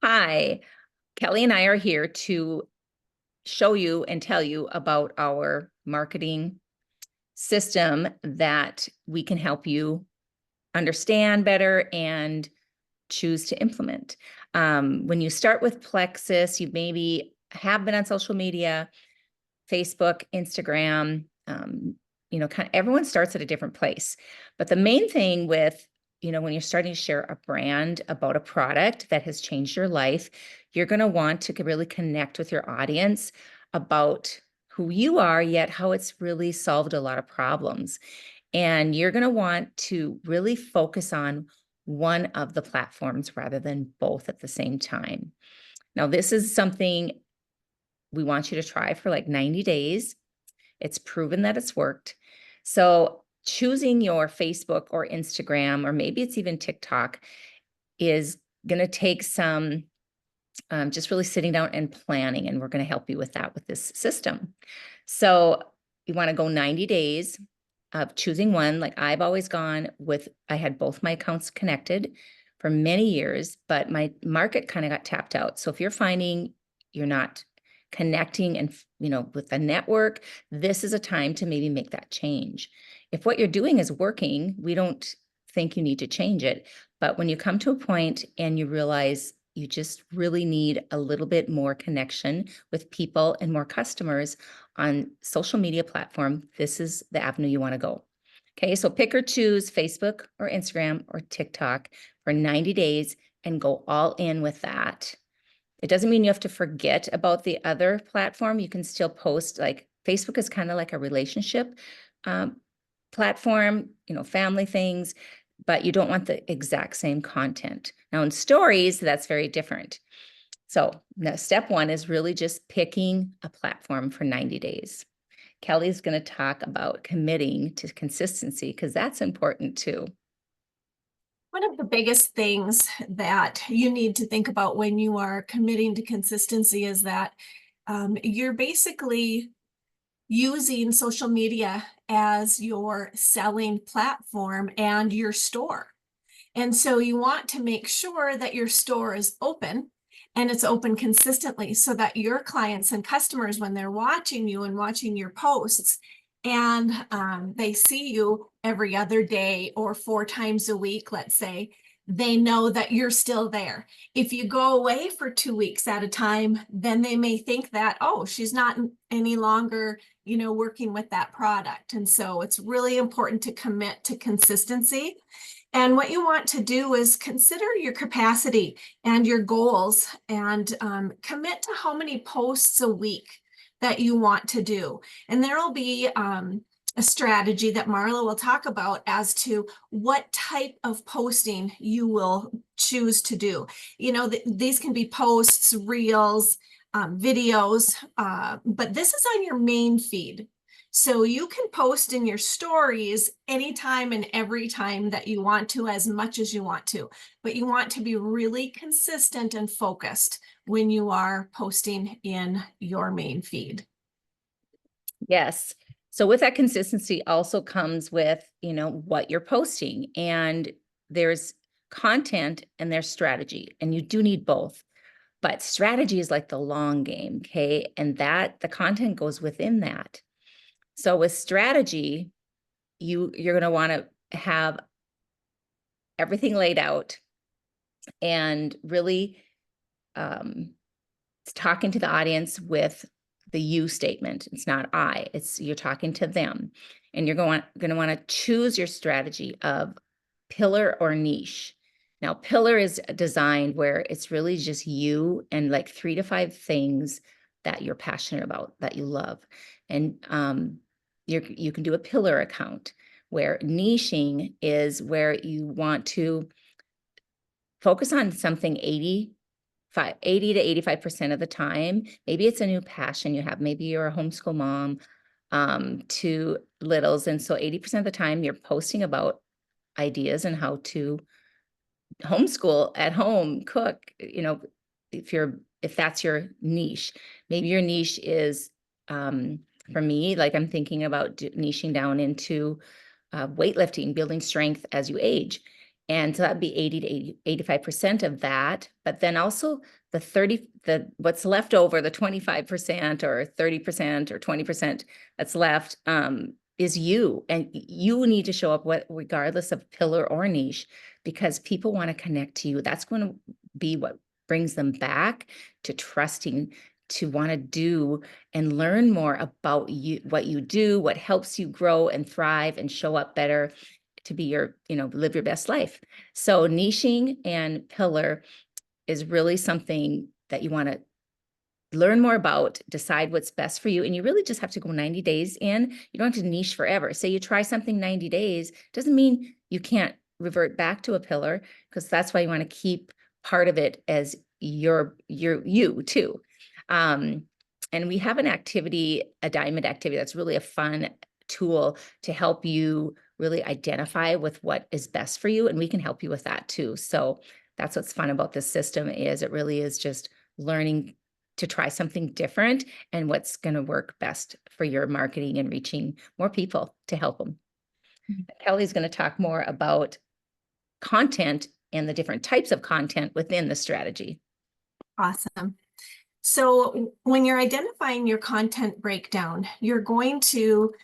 Hi, Kelly and I are here to show you and tell you about our marketing system that we can help you understand better and choose to implement. When you start with Plexus, you maybe have been on social media, Facebook, Instagram, kind of everyone starts at a different place. But the main thing with, when you're starting to share a brand about a product that has changed your life, you're going to want to really connect with your audience about who you are, yet how it's really solved a lot of problems. And you're going to want to really focus on one of the platforms rather than both at the same time. Now, this is something we want you to try for like 90 days. It's proven that it's worked. So choosing your Facebook or Instagram, or maybe it's even TikTok, is going to take some just really sitting down and planning. And we're going to help you with that with this system. So you want to go 90 days of choosing one. Like I've always gone with, I had both my accounts connected for many years, but my market kind of got tapped out. So if you're finding you're not connecting and, with the network, this is a time to maybe make that change. If what you're doing is working, we don't think you need to change it. But when you come to a point and you realize you just really need a little bit more connection with people and more customers on social media platform, this is the avenue you want to go. Okay, so pick or choose Facebook or Instagram or TikTok for 90 days and go all in with that. It doesn't mean you have to forget about the other platform. You can still post. Like Facebook is kind of like a relationship platform, family things, but you don't want the exact same content. Now in stories, that's very different. So now step one is really just picking a platform for 90 days. Kelly's going to talk about committing to consistency because that's important too. One of the biggest things that you need to think about when you are committing to consistency is that you're basically using social media as your selling platform and your store. And so you want to make sure that your store is open and it's open consistently so that your clients and customers, when they're watching you and watching your posts, and they see you every other day or 4 times a week, let's say, they know that you're still there. If you go away for 2 weeks at a time, then they may think that, oh, she's not any longer, working with that product. And so it's really important to commit to consistency. And what you want to do is consider your capacity and your goals and commit to how many posts a week that you want to do. And there will be a strategy that Marla will talk about as to what type of posting you will choose to do. These can be posts, reels, videos, but this is on your main feed. So you can post in your stories anytime and every time that you want to, as much as you want to, but you want to be really consistent and focused when you are posting in your main feed. Yes. So with that consistency also comes with, what you're posting, and there's content and there's strategy, and you do need both. But strategy is like the long game, okay? And that the content goes within that. So with strategy, you're going to want to have everything laid out and really talking to the audience with the you statement. It's not I, it's you're talking to them. And you're going to want to choose your strategy of pillar or niche. Now, pillar is designed where it's really just you and like 3 to 5 things that you're passionate about, that you love. And you can do a pillar account, where niching is where you want to focus on something 80 to 85% of the time. Maybe it's a new passion you have. Maybe you're a homeschool mom to littles. And so 80% of the time you're posting about ideas and how to homeschool at home, cook, if that's your niche. Maybe your niche is, for me, like I'm thinking about niching down into weightlifting, building strength as you age. And so that'd be 80 to 85% of that. But then also what's left over, the 25% or 30% or 20% that's left, is you. And you need to show up regardless of pillar or niche, because people want to connect to you. That's going to be what brings them back to trusting, to want to do and learn more about you, what you do, what helps you grow and thrive and show up better, to be your, live your best life. So niching and pillar is really something that you want to learn more about, decide what's best for you. And you really just have to go 90 days in. You don't have to niche forever. Say you try something 90 days, doesn't mean you can't revert back to a pillar, because that's why you want to keep part of it as you too. And we have an activity, a diamond activity, that's really a fun tool to help you really identify with what is best for you. And we can help you with that too. So that's what's fun about this system, is it really is just learning to try something different and what's going to work best for your marketing and reaching more people to help them. Kelly's going to talk more about content and the different types of content within the strategy. Awesome. So when you're identifying your content breakdown, you're going to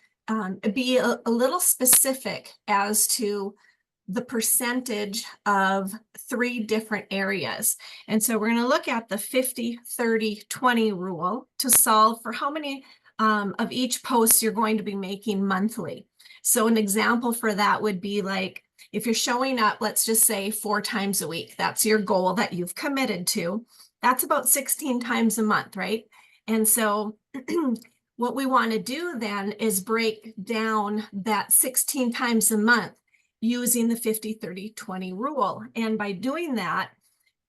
be a little specific as to the percentage of 3 different areas. And so we're going to look at the 50-30-20 rule to solve for how many of each post you're going to be making monthly. So an example for that would be like, if you're showing up, let's just say 4 times a week, that's your goal that you've committed to. That's about 16 times a month, right? And so what we want to do then is break down that 16 times a month using the 50-30-20 rule. And by doing that,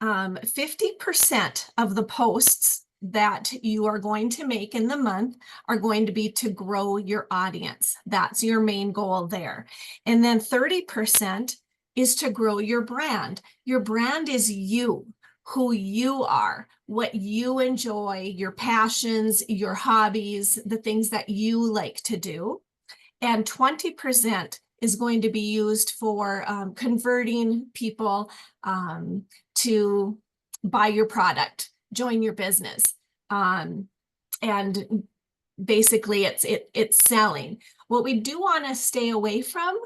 50% of the posts that you are going to make in the month are going to be to grow your audience. That's your main goal there. And then 30% is to grow your brand. Your brand is you, who you are, what you enjoy, your passions, your hobbies, the things that you like to do. And 20% is going to be used for converting people to buy your product, join your business. And basically it's selling. What we do want to stay away from,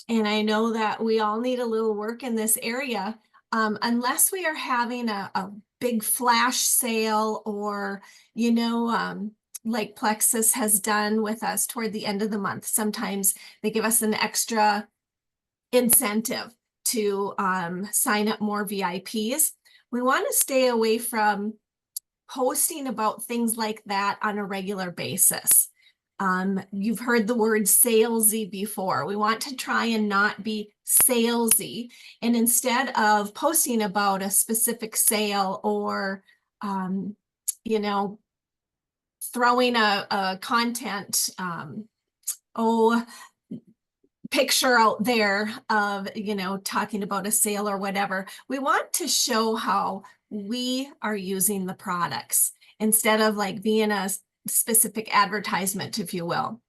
and I know that we all need a little work in this area, unless we are having a big flash sale, or, like Plexus has done with us toward the end of the month. Sometimes they give us an extra incentive to sign up more VIPs. We want to stay away from posting about things like that on a regular basis. You've heard the word salesy before. We want to try and not be salesy. And instead of posting about a specific sale or, throwing a content, picture out there of, talking about a sale or whatever, we want to show how we are using the products instead of like being a specific advertisement, if you will.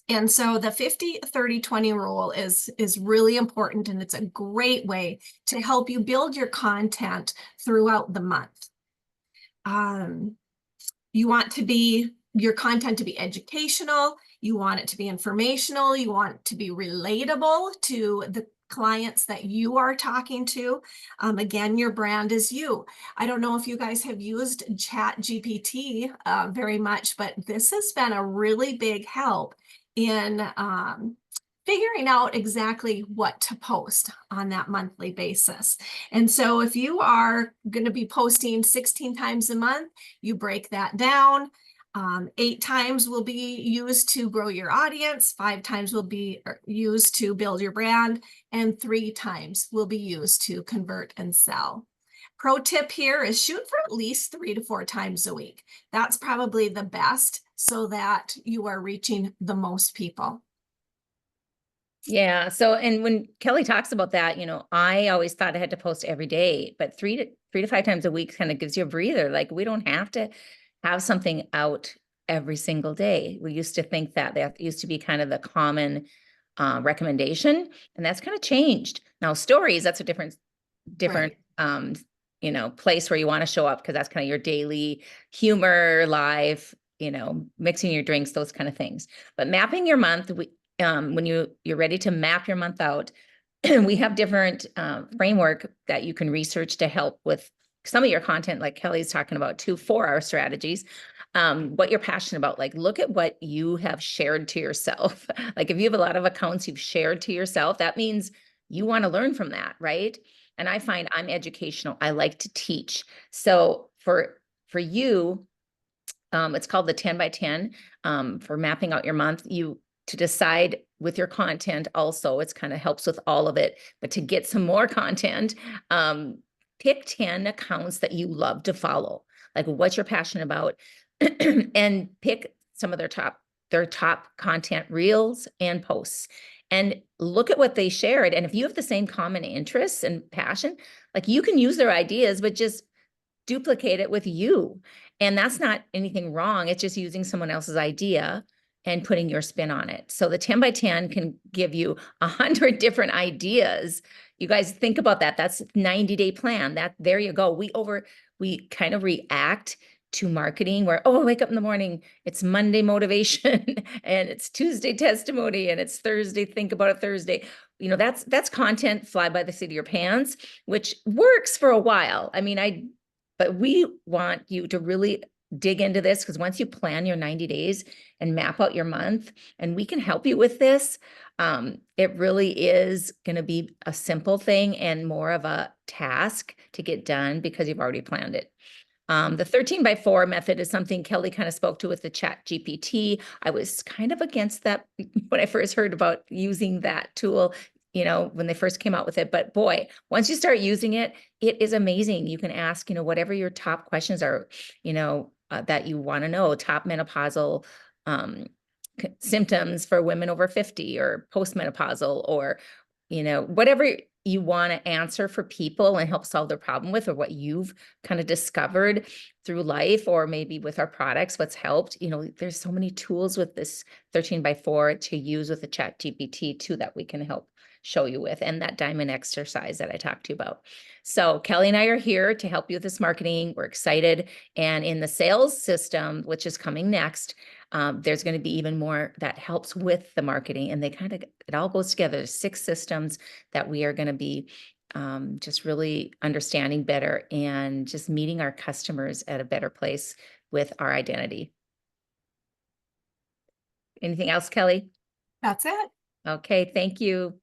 And so the 50-30-20 rule is really important, and it's a great way to help you build your content throughout the month. You want your content to be educational, you want it to be informational, you want it to be relatable to the clients that you are talking to. Again, your brand is you. I don't know if you guys have used ChatGPT very much, but this has been a really big help in figuring out exactly what to post on that monthly basis. And so if you are going to be posting 16 times a month, you break that down. 8 times will be used to grow your audience, 5 times will be used to build your brand, and 3 times will be used to convert and sell. Pro tip here is shoot for at least 3 to 4 times a week. That's probably the best, so that you are reaching the most people. Yeah. So, and when Kelly talks about that, I always thought I had to post every day, but 3 to 5 times a week kind of gives you a breather. Like, we don't have to have something out every single day. We used to think that used to be kind of the common recommendation, and that's kind of changed. Now stories, that's a different Right. place where you want to show up, because that's kind of your daily humor, live, mixing your drinks, those kind of things. But mapping your month, when you're ready to map your month out, we have different framework that you can research to help with some of your content, like Kelly's talking about, 4-hour strategies. What you're passionate about, like look at what you have shared to yourself. Like if you have a lot of accounts you've shared to yourself, that means you want to learn from that, right? And I find I'm educational. I like to teach. So for you, it's called the 10 by 10 for mapping out your month. You to decide with your content also, it's kind of helps with all of it. But to get some more content, pick 10 accounts that you love to follow, like what you're passionate about, and pick some of their top content reels and posts, and look at what they shared. And if you have the same common interests and passion, like you can use their ideas, but just duplicate it with you. And that's not anything wrong. It's just using someone else's idea and putting your spin on it. So the 10 by 10 can give you 100 different ideas. You guys think about that. That's 90-day plan. There you go. We kind of react to marketing where, oh, I wake up in the morning, it's Monday motivation and it's Tuesday testimony and it's Thursday, think about it Thursday. That's content fly by the seat of your pants, which works for a while. But we want you to really dig into this, because once you plan your 90 days and map out your month, and we can help you with this, it really is going to be a simple thing and more of a task to get done because you've already planned it. The 13 by 4 method is something Kelly kind of spoke to with the Chat GPT. I was kind of against that when I first heard about using that tool, when they first came out with it. But boy, once you start using it, it is amazing. You can ask, whatever your top questions are, that you want to know, top menopausal symptoms for women over 50, or postmenopausal, or, whatever you want to answer for people and help solve their problem with, or what you've kind of discovered through life, or maybe with our products, what's helped. There's so many tools with this 13 by 4 to use with the Chat GPT too, that we can help show you with, and that diamond exercise that I talked to you about. So Kelly and I are here to help you with this marketing. We're excited. And in the sales system, which is coming next, there's going to be even more that helps with the marketing, and it all goes together. There's 6 systems that we are going to be just really understanding better and just meeting our customers at a better place with our identity. Anything else, Kelly? That's it. Okay, thank you.